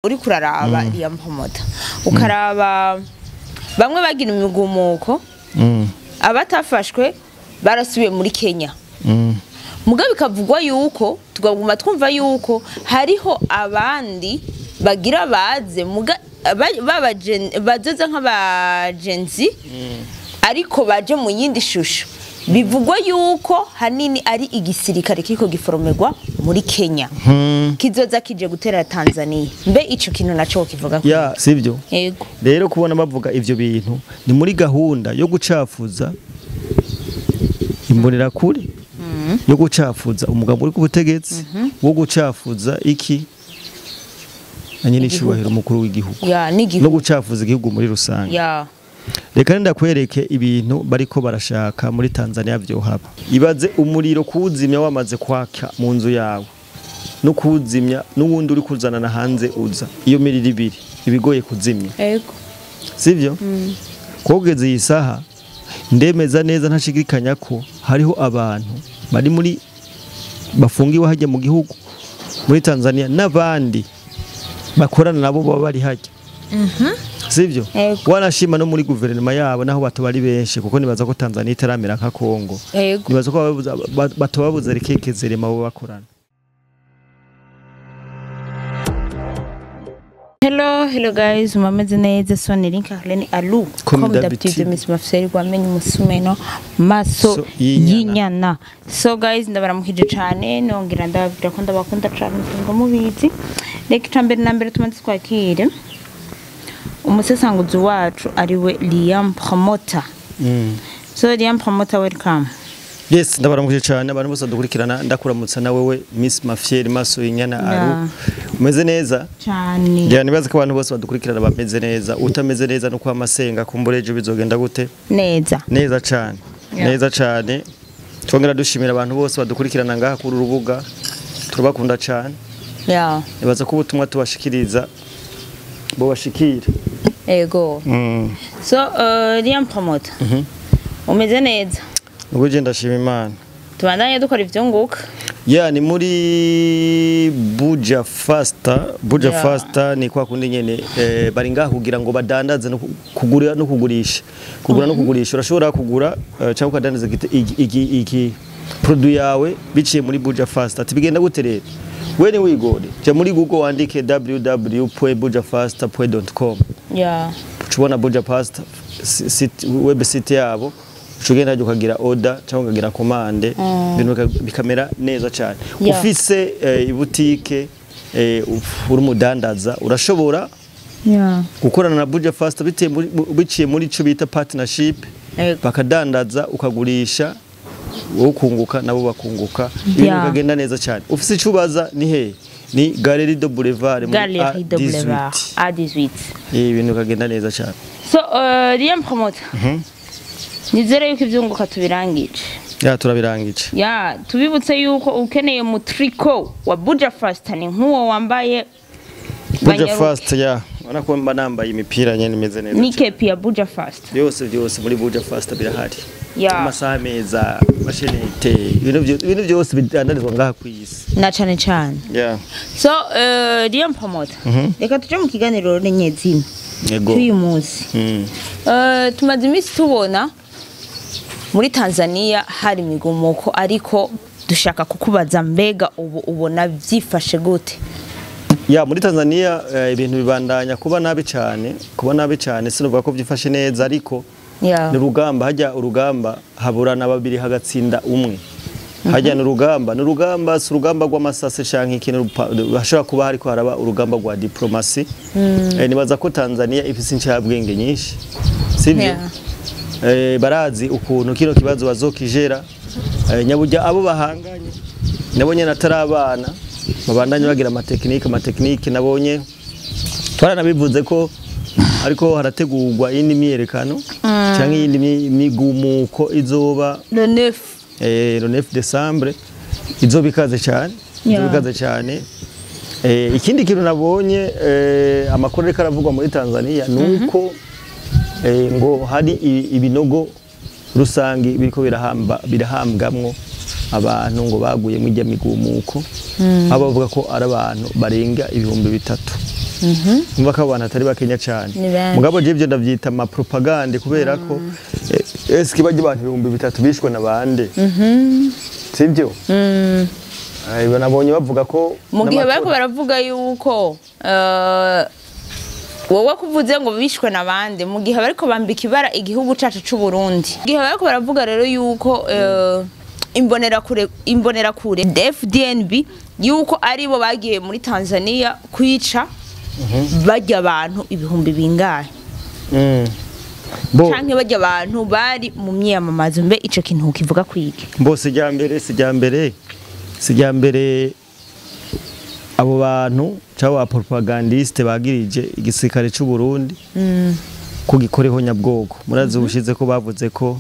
uri kuraraba Liam Promota ukaraba bamwe bagira imigumuko abatafashwe barasubiye muri Kenya mugabe bikavugwa yuko tugaguma twumva yuko hariho abandi bagira baze bazoza nk'abagenzi ariko baje mu yindi shusho bivugwa yuko hanini ari igisirikare kiko giforomerwa muri Kenya kizoza kije gutera Tanzania mbe ico kintu naco kivuga ya sivyo yego rero kubona bavuga ivyo bintu ni muri gahunda yo gucafuza imbonera kure yo gucafuza umugabo uri ku butegetsi wo gucafuza iki anyine ishubahiro mukuru w'igihugu no gucafuza igihugu muri rusange ya reka ndakwereke ibintu bariko barashaka muri Tanzania byo haba ibaze umuriro kuwuzimya wamaze kwaka mu nzu yawe no kuwuzimya n'uwundi uri kuzanana hanze uza iyo miriro ibiri ibigoye kuzimya yego sivyo kogeze yisaha ndemeza neza ntashigikanya ko hariho abantu bari muri bafungiwe hajye mu gihugu muri Tanzania n'abandi bakorana nabo baba bari hajye sivyo wanashima no muri guverinoma yabo naho batobari benshi kuko nibaza ko Tanzania itaramera nka Kongo nibaza ko batobabuza rikekezere mabo bakorana. Hello guys, mumeze neza Soni Linkarleni Alu comme d'habitude Miss Mafseri kwamenye musumeno maso yinyana. So guys ndabaramukije cyane nongera ndababwira ko ndabakunda cyane ngo mubizi reka tambere nambere tumanze twakire umusesanguzi wacu ariwe Liam Promota. So Liam Promota, welcome. Yes, ndabaramukije cyane abantu bose dukurikirana ndakuramutsa na wewe Miss Mafyeri maso yinyana Aru. Umeze neza cyane. Ya nibaza ko abantu bose badukurikirana bameze neza utameze neza no kwa masenga kumbureje bizogenda gute? Neza cyane. Neza cyane. Twongera dushimira abantu bose badukurikirana ngaha kuri urubuga turabakunda cyane. Ya. Nibaza ko ubutumwa tubashikiriza bo bashikira. Ego. So Liam Promota. Umeze neza. Ubuje ndashima Imana. Tubandanye dukora ivyunguka. Ya ni muri Buja Faster ni kwa kundi nyene bari ngaho kugira ngo badandaze no kugura no kugurisha. Kugura no kugurisha urashobora kugura cyangwa ukadandaza iki produit yawe biciye muri Buja Faster. Tibigenda gute rero? Weni wigode je muri Google wandike www.bujafaster.com. Yeah. Uchubona Buja Faster website yabo. Ushugenda ajya ukagira order cyangwa ukagira commande bintu bikamera neza cyane. Ufise ibutike uri mudandaza urashobora gukorana na Buja Faster biciye muri cyo bita partnership bakadandaza ukagurisha wowe kunguka nabo bakunguka ibintu bikagenda neza cyane. Ufise icubaza ni he ni Galerie de Boulevard muri A18 ibintu bikagenda neza cyane. So Liam Promota nizere yuko ivyunguka tubirangije. Ya turabirangije. Ya tubibutse yuko ukeneye mu tricot wa Buja Faster ni nkuwo wambaye Buja Faster ya wana ko mba nambaye imipira nyene imeze neza. Ni kepi ya Buja Faster. Byose muri Buja Faster birahari. Ya amasaha meza mashenete ibintu byose bidandarizwa ngaha kwisi. Na cyane cyane. Ya. So Liam Promota. Reka tuje mu kiganiro n'nyezina. Yego. Uyu munsi. Tumaze imisi tubona muri Tanzania hari imigumuko ariko dushaka kukubaza mbega ubu ubona byifashe gute? Ya muri Tanzania ibintu bibandanya kuba nabi cyane sinuvuga ko byifashe neza ariko ni rugamba hajya urugamba haburana babiri hagatsinda umwe. Hajya n'urugamba si urugamba rw'amasase shanka ikintu hashobora kuba hariko haraba urugamba rwa diplomasi. Nibaza ko Tanzania ifise incabwenge nyinshi sivyo barazi ukuntu kino kibazo bazokijera nyabujya abo bahanganye nabonye natarabana babandanye bagira amateknike nabonye twaranabivuze ko ariko harategurwa indi myerekano cyangwa indi migumuko izoba le 9 Decembre izobikaze cyane ikindi kintu nabonye amakuru reka aravugwa muri Tanzania nuko ngo hari ibinogo rusangi biriko birahambwamwo abantu ngo baguye mu migumuko abavuga ko ari abantu barenga 3,000 umva ko abantu atari bakenya cyane mugabo je ivyo ndavyita ama propaganda kubera ko eski bajye abantu 3000 bishwe nabande sibyo ayo nabonye bavuga ko mu gihe bariko baravuga yuko wowe kuvuze ngo bishwe nabande mu gihe bariko bambika ibara igihugu cacu c'u Burundi gihe bariko baravuga rero yuko imbonera kure FDNB yuko aribo bagiye muri Tanzania kwica bajya abantu ibihumbi bingahe canke bajya abantu bari mu myiyamamazo mbe ico kintu kivuga kwiki mbose sijambere abo bantu cyangwa propagandiste bagirije igisirikare cy'u Burundi kugikoreho nyabwoko murazi ubushize ko bavuze ko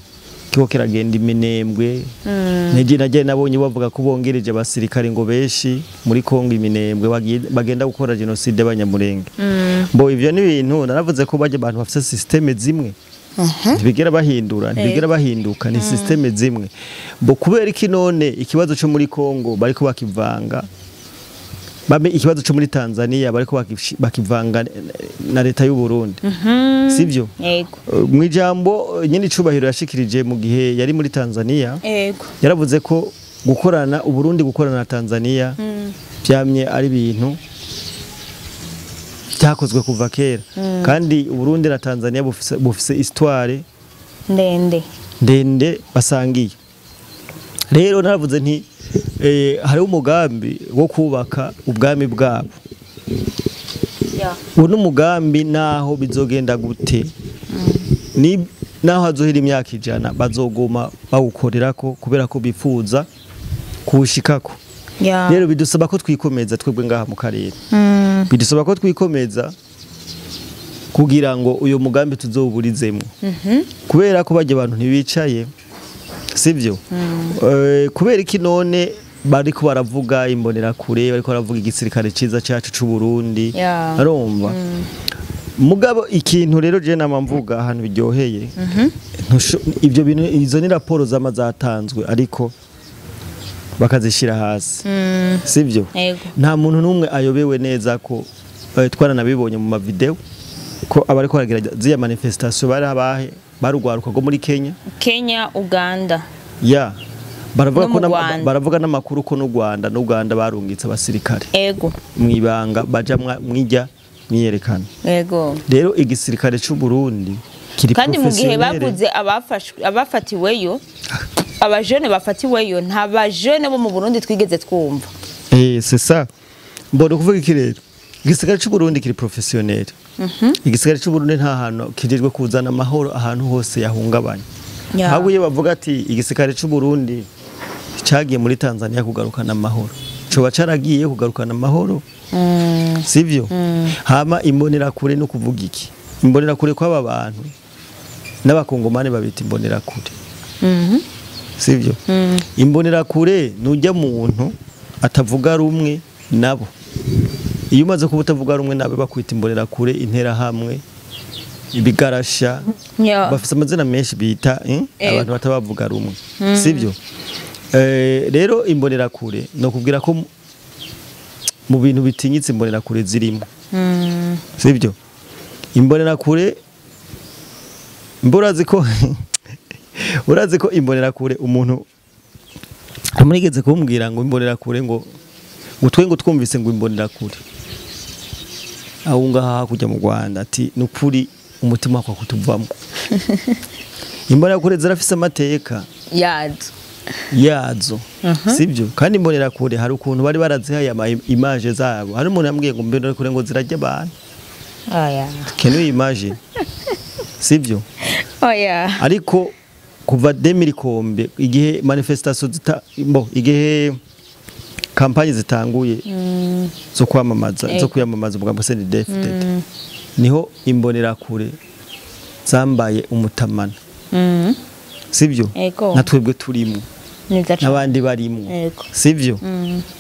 kiko kiragenda iminembwe nagiye nabonye bavuga ko bongereje abasirikare ngo beshi muri Kongo iminembwe bagenda gukora genocide y'abanyamurenge bo ivyo ni ibintu naravuze ko baje abantu bafite systeme zimwe ntibigera bahinduka ni systeme zimwe bo kubera iki none ikibazo cyo muri Kongo bariko bakivanga babe ikibazo cyo muri Tanzania bariko bakivanga na leta y'u Burundi sivyo yego mwijambo nyine icubahiro yashikirije mu gihe yari muri Tanzania yego yaravuze ko gukorana u Burundi gukorana na Tanzania byamye ari ibintu byakozwe kuva kera kandi u Burundi na Tanzania bufise histoire ndende basangiye rero naravuze nti hari umugambi wo kubaka ubwami bwabo uno mugambi naho bizogenda gute ni naho hazohira imyaka 100 bazogoma bawukorerako kubera ko bifuza kuwushikako rero bidusaba ko twikomeza twebwe ngaha mu karere bidusaba ko twikomeza kugira ngo uyo mugambi tuzoburizemo kubera ko bajye abantu ntibicaye sivyo kubera iki none bariko baravuga imbonera kure bariko baravuga igisirikare ciza cyacu c'u Burundi arumva mugabo ikintu rero je namamvuga ahantu biryoheye ibyo bintu izo ni raporo zamazatanzwe ariko bakazishira hasi sivyo nta muntu numwe ayobewe neza ko twaranabibonye mu mavideo ko abariko baragira ziya manifestation bari abahe barugwaruka go muri Kenya Uganda baravuga n'amakuru ko n'u Rwanda barungitse abasirikare ego mwibanga baja mwijya mwiyerekana ego rero igisirikare c'u Burundi kiri kandi mu gihe bavuze abafatiweyo abajene bafatiweyo nta bajene bo mu Burundi twigeze twumva c'est ça mbona kuvuga iki rero igisirikare c'u Burundi kiri professionnel igisirikare c'u Burundi nta hantu kijejwe kuzana amahoro ahantu hose yahungabanye ahubwo iyo bavuga ati igisirikare c'u Burundi cyagiye muri Tanzania kugarukana amahoro coba caragiye kugarukana amahoro sivyo hama imbonera kure no kuvuga iki imbonera kure kw'aba bantu n'abakongomane babita imbonera kure sivyo imbonera kure nujya muntu atavuga rumwe nabo iyo umaze kuba utavuga rumwe nabe bakwita imbonera kure intera hamwe ibigarasha bafite amazina menshi bita abantu batabavuga rumwe sivyo rero imbonera kure no kubwira ko mu bintu bitinyitse imbonera kure zirimo sivyo imbonera kure urazi ko imbonera kure umuntu amurigeze kumbwira ngo imbonera kure ngo utwengo twumvise ngo imbonera kure ahunga hakujya mu Rwanda ati nukuri umutima kwa kutuvamo imbonera kure zarafise amateka yazo sibyo kandi imbonera kure hari ukuntu bari barazihaye image zabo hari umuntu yambwiye ngo imbonera kure ngo zirajya abantu can you imagine sibyo ariko kuva 2000 igihe manifestation igihe kampanye zitanguye zo kwamamaza zo kuyamamaza ubwa CNDD-FDD niho imbonera kure zambaye umutamana sivyo natwebwe turimo nabandi barimo sivyo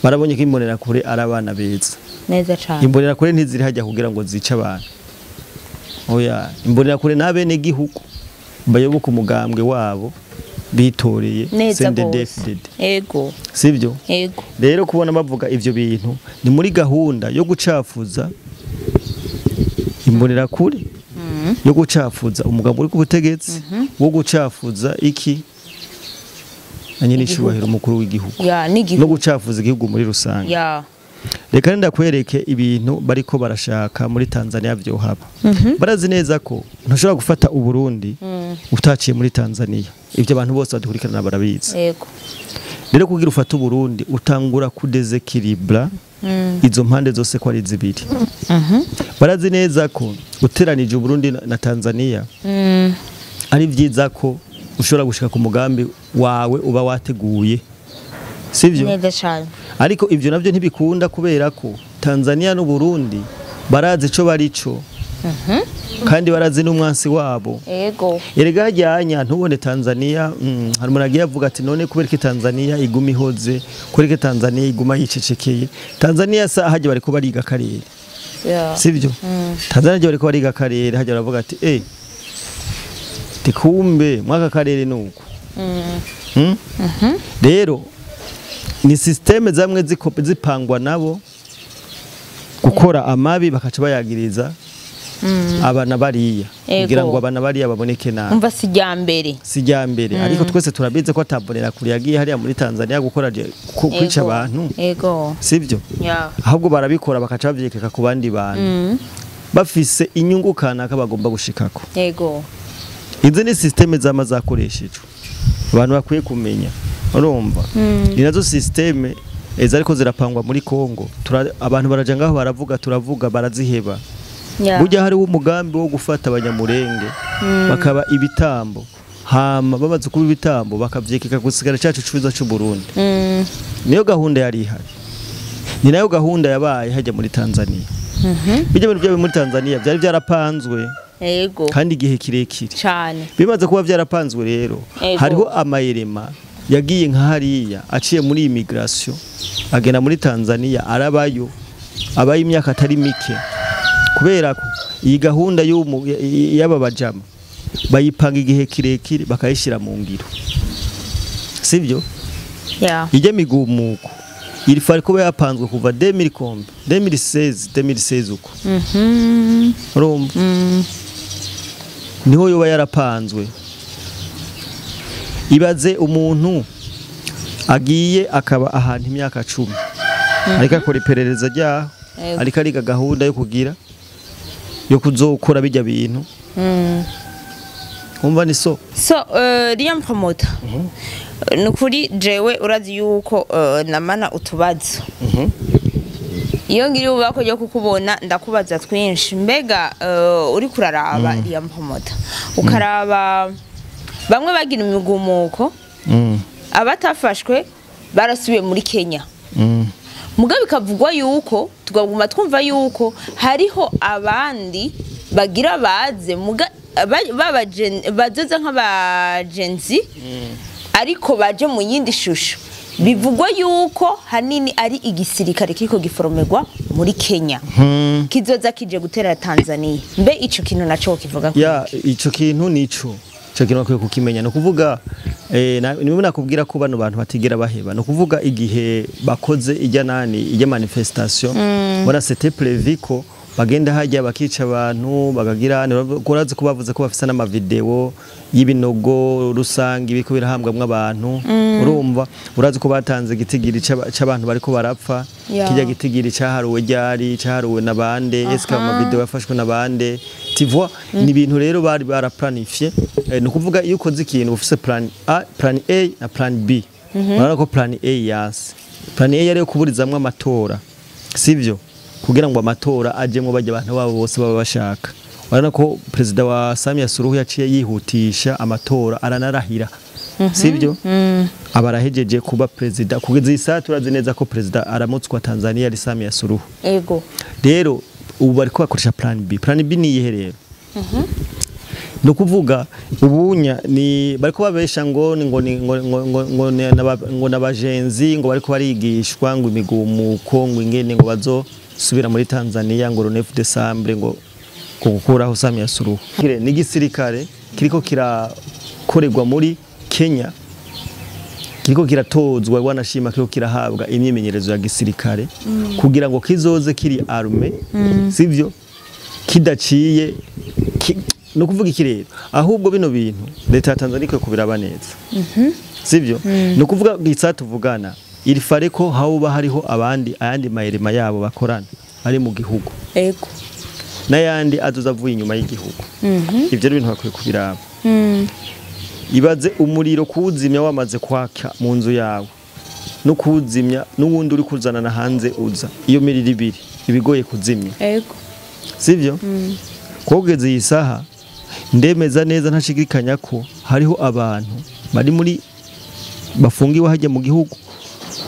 barabonye ko imbonera kure arabana beza neza cyane imbonera kure ntiziri hajya kugira ngo zice abantu oya imbonera kure nabene gihugu bayoboka umugambwe wabo bitoreye CNDD-FDD ego sivyo ego rero kubona bavuga ivyo bintu ni muri gahunda yo gucafuza imbonera kure yo gucafuza umugabo uri ku butegetsi wo gucafuza iki anyine icubahiro umukuru w'igihugu no gucafuza igihugu muri rusange reka ndakwereke ibintu bariko barashaka muri Tanzania byo haba barazi neza ko ntushobora gufata uburundi utaciye muri Tanzania ibyo abantu bose badukurikirana barabizi yego rero kugira ufata uburundi utangura kudesekilibra izo mpande zose ko ari zibiri barazi neza ko uteranije uburundi na Tanzania ari byiza ko ushobora gushika ku mugambi wawe uba wateguye sivyo neza cyane ariko ivyo navyo ntibikunda kubera ko Tanzania no Burundi barazi ico barico kandi barazi n'umwansi wabo yego erega hajyanya ntubone Tanzania hari muragiye avuga ati none kubera ko Tanzania iguma ihoze kubera ko Tanzania iguma yicecekeye Tanzania sa haje bariko bariga karere sivyo Tanzania bariko bariga karere haje baravuga ati tikumbe mwaka karere nuko rero ni systeme zamwe zipangwa nabo gukora amabi bakaca bayagiriza abana bariya kugira ngo abana bariya baboneke nabi umva sijyambere ariko twese turabize ko atabonera kuri yagiye hariya muri Tanzania gukora kwica abantu sivyo ahubwo barabikora bakaca bavyekeka ku bandi bantu bafise inyungu kanaka bagomba gushikako izi ni systeme zama zakoreshejwe abantu bakwiye kumenya urumva ni nazo systeme ariko zirapangwa muri Kongo abantu baraja ngaho baravuga turavuga baraziheba burya hari umugambi wo gufata abanyamurenge bakaba ibitambo hama babaze kuba ibitambo bakavyekeka gusigara cyacu cyuza cy'u Burundi niyo gahunda yari ihari ni nayo gahunda yabaye hajya muri Tanzania bijya bintu byawe muri Tanzania byari byarapanzwe kandi igihe kirekire cyane bimaze kuba byarapanzwe rero hariho amayirema yagiye nka hariya aciye muri immigration agenda muri Tanzania arabayo abaye imyaka atari mike kubera ko iyi gahunda y'ababajama bayipanga igihe kirekire bakayishira mu ngiro sivyo ije migumuko iri fari kuba yapanzwe kuva 2016 uko niho yoba yarapanzwe ibaze umuntu agiye akaba ahantu imyaka 10 ariko akora iperereza ryaho ariko ariga gahunda yo kugira yo kuzokora bijya bintu umva ni so Liam Promoter nukuri jewe urazi yuko namana utubazo iyo ngiri ubako yo kukubona ndakubaza twinshi mbega uri kuraraba Liam Promoter ukaraba bamwe bagira imigumuko abatafashwe barasubiye muri Kenya mugabe kavugwa yuko tugaguma twumva yuko hariho abandi bagira baze bazoza nk'abagenzi ariko baje mu yindi shusho bivugwa yuko hanini ari igisirikare kiko giforomerwa muri Kenya kizoza kije gutera Tanzania mbe ico kintu naco kivuga ico kintu nico cyo kwe kukimenya no kuvuga niwe nakubwira ko bano bantu batigera baheba no kuvuga igihe bakoze ijya manifestation bora c'était prévu ko bagenda hajya bakica abantu bagagira koraze ko bavuze ko bafisa n'ama video y'ibinogo rusangi biko birahambwamwe abantu urumva urazi ko batanze gitigiri c'abantu bariko barapfa kijya gitigiri caharuwe ryari caharuwe nabande eska ama video yafashwe nabande tivwa ni ibintu rero bari baraplanifiye no kuvuga iyo ukoze ikintu ufise plan A na plan B barako ko plan A yasi plan A yari kuburizamwe amatora sivyo kugira ngo amatora ajemwe bajya abantu babo bose baba bashaka urana ko president wa Samia Suluhu yaciye yihutisha amatora aranarahira sivyo abarahejeje kuba president kugeza isa turazi neza ko president aramutswa Tanzania ari Samia Suluhu rero ubu bari ko bakoresha plan B ni yihe rero no kuvuga ubunya ni bariko babesha ngo nabajenzi ngo bariko barigishwa ngo imigumuko ngo ingene ngo bazo subira muri Tanzania ngo 9 December ngo gukuraho Samia Suluhu ni gisirikare kiriko kirakorerwa muri Kenya kiriko kiratozwa wanashima kiriko kirahabwa imyimenyerezo ya gisirikare kugira ngo kizoze kiri arme sivyo kidaciye no kuvuga ikirero ahubwo bino bintu leta ya Tanzania ikwiye kubiraba neza sivyo no kuvuga tuvugana iri fare ko hauba hariho ayandi mahirima yabo bakorana ari mu gihugu ego n'ayandi avuye inyuma y'igihugu ivyo bintu bakwiye kubiraba ibaze umuriro kuwuzimya wamaze kwaka mu nzu yawe no kuwuzimya n'uwundi uri kuzanana hanze uza iyo miriro ibiri ibigoye kuzimya ego sivyo kogeze iyi saha ndemeza neza ntashigikanya ko hariho abantu bari muri bafungiwe hajya mu gihugu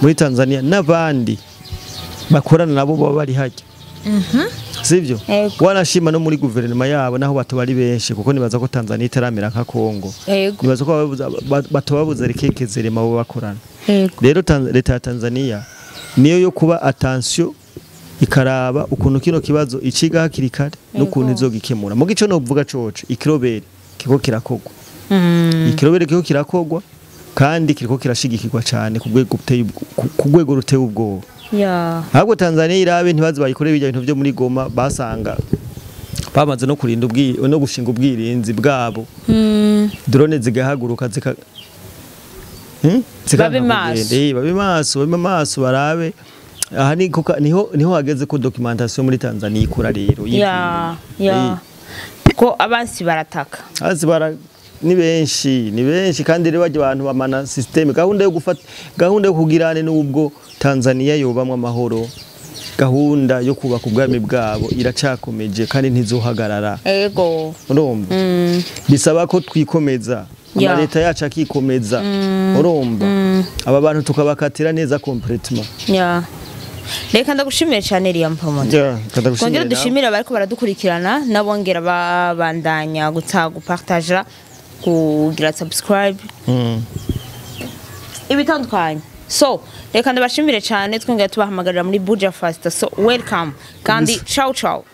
muri Tanzania n'abandi bakorana nabo baba bari hajya sivyo wanashima no muri guverinoma yabo naho batobari benshi kuko nibaza ko Tanzania itaramera nka Kongo nibaza ko batobabuza rikekezere mabo bakorana rero leta ya Tanzania niyo yo kuba attention ikaraba ukuntu kino kibazo iciga hakiri kare n'ukuntu izogikemura mu gico no kuvuga coce ikirobere kiko kirakogwa ikirobere kiko kirakogwa kandi kiriko kirashigikirwa cyane ku rwego ruteye ubwoba ahubwo Tanzania irabe ntibazi bayikore bijya bintu byo muri Goma basanga bamaze no kurinda no gushinga ubwirinzi bwabo drone zigahaguruka babe maso barabe aha niho hageze ko documentation muri Tanzania ikura rero ko abansi barataka ni benshi kandi rero bajya abantu bamana system gahunda yo kugirane n'ubwo Tanzania yobamwe amahoro gahunda yo kubaka ubwami bwabo iracakomeje kandi ntizohagarara ego urumva bisaba ko twikomeza leta yacu akikomeza urumva aba bantu tukabakatira neza complètement reka ndagushimire cyane Liam Promoter kongera dushimira abariko baradukurikirana nabongera babandanya gupartager kugira subscribe ibitandukanye so reka ndabashimire cyane twongera tubahamagarira muri Buja Fast so welcome kandi ciao ciao